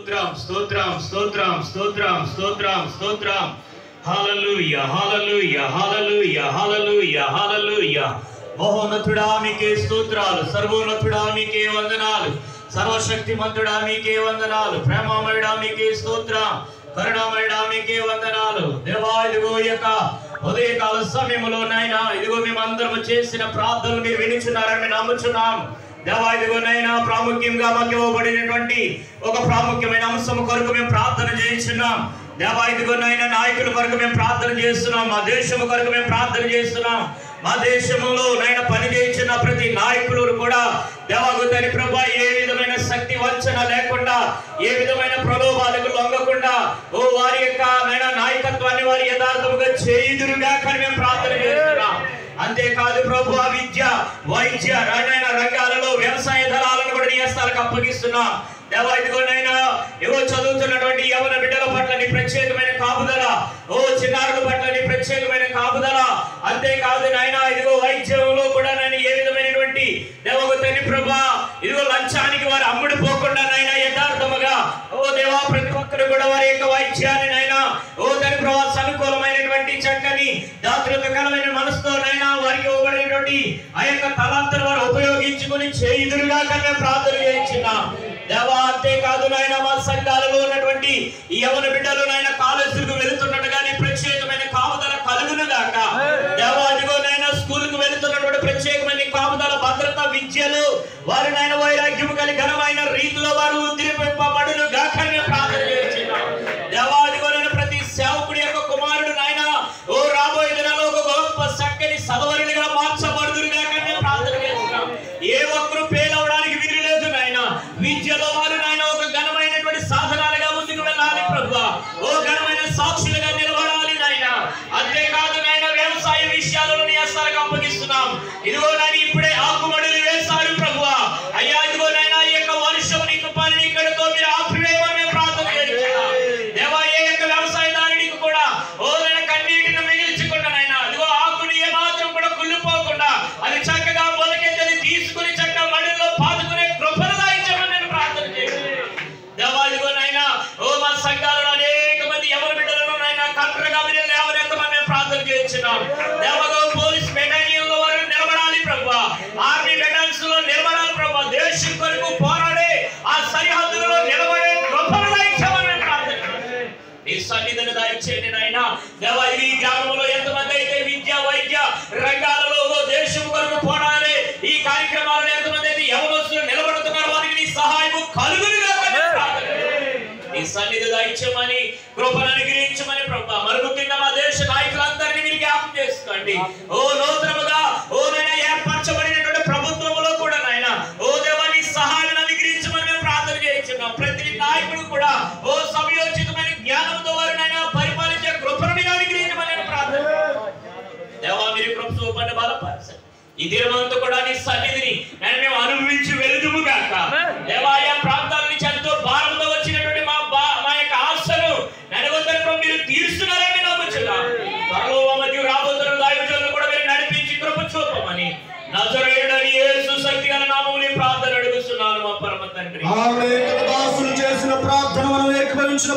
స్తోత్రం స్తోత్రం స్తోత్రం స్తోత్రం స్తోత్రం స్తోత్రం. హల్లెలూయా హల్లెలూయా హల్లెలూయా హల్లెలూయా హల్లెలూయా. మహోన్నతుడా మీకే స్తోత్రాలు, సర్వోన్నతుడా మీకే వందనాలు, సర్వశక్తిమంతుడా మీకే వందనాలు, ప్రేమమయుడా మీకే స్తోత్రం, కరుణామయుడా మీకే వందనాలు. దేవా ఇదిగో యొక్క ఉదయకాల సమయంలో నాయనా ఇదిగో మేమందరము చేసిన ప్రార్థనలు మీరు వినుచున్నారని మేము నమ్ముచున్నాం. దేవా ఇదిగో నైనా ప్రాముఖ్యంగా మాకు ఇవ్వబడినటువంటి ఒక ప్రాముఖ్యమైన అంశం కొరకు మేము ప్రార్థన చేయించున్నాం. దేవా ఇదిగో నైనా నాయకుల కొరకు మేము ప్రార్థన చేస్తున్నాం, మా దేశము కొరకు మేము ప్రార్థన చేస్తున్నాం. మా దేశంలో నైనా పని చేయించిన ప్రతి నాయకులు కూడా దేవాకు తని ప్రభా ఏ విధమైన శక్తి వంచన లేకుండా, ఏ విధమైన ప్రలోభాలకు లొంగకుండా ఓ వారి యొక్క నైనా నాయకత్వాన్ని వారి యథార్థముగా చేయుదురుగా కానీ మేము ప్రార్థన చేస్తున్నాం. అంతేకాదు ప్రభు విద్య, వైద్య రంగాలలో వ్యవసాయ దళాలను కూడా నీ హస్తాలకు అప్పగిస్తున్నాం. దేవా ఇదిగోనైనా ఏవో చదువుతున్నటువంటి యవన బిడ్డల పట్ల నీ ప్రత్యేకమైన కాపుదల, ఓ చిన్నారుల పట్ల నీ ప్రత్యేకమైన కాపుదల. అంతేకాదు నాయన ఇదిగో వైద్యంలో కూడా నేను ఏ విధమైనటువంటి దేవకు తని ప్రభా ఇదిగో లంచానికి వారు అమ్ముడుపోకుండా నైనా యథార్థముగా ఓ దేవా ప్రతి ఒక్కరు కూడా వారి యొక్క వైద్యాన్ని నైనా ఓ తని ప్రభా అనుకూలమైనటువంటి చక్కని దాతృత్వకరమైన మనసుతో నైనా వారికి ఇవ్వబడినటువంటి ఆ యొక్క తలాంతను వారు ఉపయోగించుకుని చేయుదురుగా కానీ ప్రార్థన చేయించున్నాం. దేవా అంతేకాదు నాయన మా సంఘాలలో ఉన్నటువంటి ఈ యవన బిడ్డలు నాయన కాలేజీలకు వెళుతున్నట్టుగానే ప్రత్యేకమైన కాపుదల కలుగును గాక. దేవా ఇదిగో నాయన స్కూల్కు వెళుతున్నటువంటి ప్రత్యేకమైన కాపుదల, భద్రత, విద్యలు వారి నాయన వైరాగ్యము కలిగి ఘనమైన రీతిలో వారు ఉద్రేకపడును గాక ప్రార్థన చేస్తున్నాం. దేవా ఇదిగో నాయన ప్రతి సేవకుడి యొక్క కుమారుడు నాయన ఓ రాబోయే దినాల్లో ఒక గొప్ప చక్కని సదవరులుగా మార్చబడుదురు గాక ప్రార్థన చేస్తున్నాం. ఏ ఒక్కరు పేలవడానికి వీలు లేదు నాయన. విద్యలో వారు నాయన ఒక ఘనమైనటువంటి సాధనాలుగా ముందుకు వెళ్ళాలి ప్రభువా, ఓ ఘనమైన సాక్షులుగా నిలబడాలి నాయన. అంతేకాదు నాయన వ్యవసాయ విషయాలను నీ హస్తాలకు అప్పగిస్తున్నాం. ఇదిగో నాయన ఇప్పుడే ఆకుమడులు వేశారు ప్రభువా, అయ్యా ఇదిగో నాయన ఈ యొక్క వర్షము నీకు పని ఇక్కడతో మీరు ఆపివేయమని మేము ప్రార్థన చేస్తున్నాం. దేవా ఏ యొక్క వ్యవసాయదారునికి కూడా ఓ నాయన కన్నీటిని మిగిల్చకుండా నాయన ఇదిగో ఆకుని ఏ మాత్రం కూడా కుళ్ళిపోకుండా అది చక్కగా మొలకెత్తని తీసుకుని చక్కగా మడిలో పాతుకునే కృపను దాయించమని నేను ప్రార్థన చేస్తున్నాను. దేవా ఇదిగో నాయన ఓ మా సంఘాలలో అనేక మంది ఎవరి బిడ్డలను నాయన కంట్రగా మీరు లేవనెత్తమని మేము ప్రార్థన చేస్తున్నాం. దేవగో పోలీస్ బెటాలియన్లో వారు నిలబడాలి ప్రభువా, ఆర్మీ బెటాలియన్స్ లో నిలబడాలి ప్రభువా, దేశం కొరకు పోరాడే ఆ సరిహద్దులలో నిలబడే కృపను దాయించమని మేము ప్రార్థన చేస్తున్నాం. నీ సన్నిధిని దయచేయండి నాయన. దేవా ఈ గ్రామంలో ఎంతమంది అయితే విద్య వైద్య రంగాలలో దేశం కొరకు పోరాడే ఈ కార్యక్రమాలను ఎంతమంది అయితే యవనస్తులు నిలబడుతున్నారు వారికి నీ సహాయము కలుగునుగా నీ సన్నిధి దయచేయమని కృపను అనుగ్రహించమని ప్రభువా. మరుగుతున్న మా దేశ నాయకులందరినీ మీరు జ్ఞాపకం చేసుకోండి. ఓ నూతనముగా ఓ నాయన ఏర్పరచబడినటువంటి ప్రభుత్వంలో కూడా నాయన ఓ దేవా నీ సహాయాన్ని అనుగ్రహించమని మేము ప్రార్థన చేయించున్నాం. ప్రతి నాయకుడు కూడా ఓ సమయోచితమైన జ్ఞానంతో వారు నాయన పరిపాలించే కృపను మీరు అనుగ్రహించమని నేను ప్రార్థన. దేవా మీరు కృప చూపండి, బలపరచండి. ఈ దినమంతా కూడా నీ సన్నిధిని నేను మేము అనుభవించి వెలుదుము గాక. దేవా ఆయా ప్రాంతాల నుంచి ఎంతో భారంతో వచ్చినటువంటి మా యొక్క ఆశను నెరవేర్చడం మీరు తీరుస్తున్నారని నమ్ముచున్నాం. త్వరలో మధ్య రాబోతున్న దైవజనులను కూడా మీరు నడిపించి కృప చూపమని నజరేయుడని యేసు శక్తి గల నామములో ప్రార్థన అడుగుతున్నాను మా పరమ తండ్రి. ఆమేన్. చేసిన ప్రార్థన మనం ఏకీభవించిన